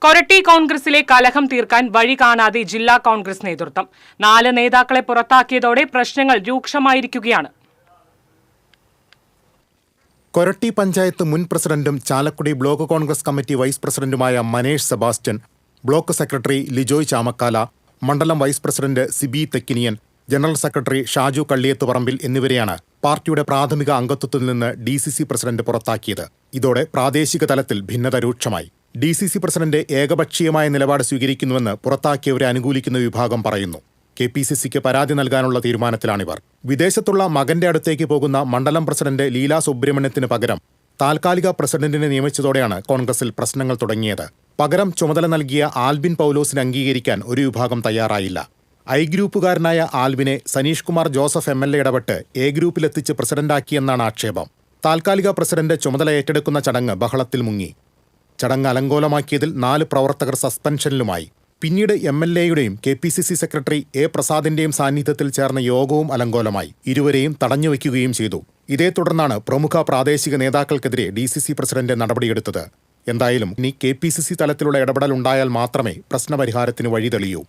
കൊരട്ടി കോൺഗ്രസിലെ കലഹം തീർക്കാൻ വഴി കാണാതെ ജില്ലാ കോൺഗ്രസ് നേതൃത്വം 4 നേതാക്കളെ പുറത്താക്കിയതോടെ പ്രശ്നങ്ങൾ രൂക്ഷമായിരിക്കുകയാണ്. കൊരട്ടി പഞ്ചായത്ത് മുൻ പ്രസിഡന്റും Chalakudy block Congress committee vice പ്രസിഡന്റുമായ മനേഷ് സെബാസ്റ്റ്യൻ, ബ്ലോക്ക് സെക്രട്ടറി ലിജോയ് ചാമക്കാല, മണ്ഡലം vice president Sibi Thekkiniyan, general secretary Shaju Kalliyathuparambil എന്നിവരെയാണ് പാർട്ടിയുടെ പ്രാഥമിക അംഗത്വത്തിൽ നിന്ന് DCC പ്രസിഡന്റ് പുറത്താക്കിയത്. ഇതോടെ പ്രാദേശിക തലത്തിൽ ഭിന്നത രൂക്ഷമായി. DCC പ്രസിഡന്റ് ഏകപക്ഷീയമായ നിലപാട് സ്വീകരിക്കുന്നുവെന്ന് പുറത്താക്കിയവരെ അനുകൂലിക്കുന്ന വിഭാഗം പറയുന്നു. KPCCക്ക് പരാതി നൽകാനുള്ള തീരുമാനത്തിലാണിവർ. വിദേശത്തുള്ള മകന്റെ അടുത്തേക്ക് പോകുന്ന മണ്ഡലം പ്രസിഡന്റ് ലീല സുബ്രഹ്മണ്യത്തിന് പകരം താൽക്കാലിക പ്രസിഡന്റിനെ നിയമിച്ചതോടെയാണ് കോൺഗ്രസിൽ പ്രശ്നങ്ങൾ തുടങ്ങിയത്. പകരം ചുമതല നൽകിയ ആൽബിൻ പൗലോസിനെ അംഗീകരിക്കാൻ ഒരു വിഭാഗം തയ്യാറായില്ല. I ഗ്രൂപ്പുകാരനായ ആൽബിനെ സനീഷ് കുമാർ ജോസഫ് MLA ഇടപെട്ട് A ഗ്രൂപ്പിലെത്തിച്ച് പ്രസിഡന്റാക്കിയെന്നാണ് ആക്ഷേപം. താൽക്കാലിക പ്രസിഡന്റ് ചുമതല ഏറ്റെടുക്കുന്ന ചടങ്ങ് ബഹളത്തിൽ മുങ്ങി. ചടങ്ങ് അലങ്കോലമാക്കിയതിൽ 4 പ്രവർത്തകർ സസ്പെൻഷനിലുമായി. പിന്നീട് MLAയുടെയും KPCC സെക്രട്ടറി A പ്രസാദിന്റെയും സാന്നിധ്യത്തിൽ ചേർന്ന യോഗവും അലങ്കോലമായി. ഇരുവരെയും തടഞ്ഞുവയ്ക്കുകയും ചെയ്തു. ഇതേ തുടർന്നാണ് പ്രമുഖ പ്രാദേശിക നേതാക്കൾക്കെതിരെ DCC പ്രസിഡന്റ് നടപടിയെടുത്തത്. എന്തായാലും ഇനി KPCC തലത്തിലുള്ള ഇടപെടൽ ഉണ്ടായാൽ മാത്രമേ പ്രശ്നപരിഹാരത്തിന് വഴി തെളിയൂ.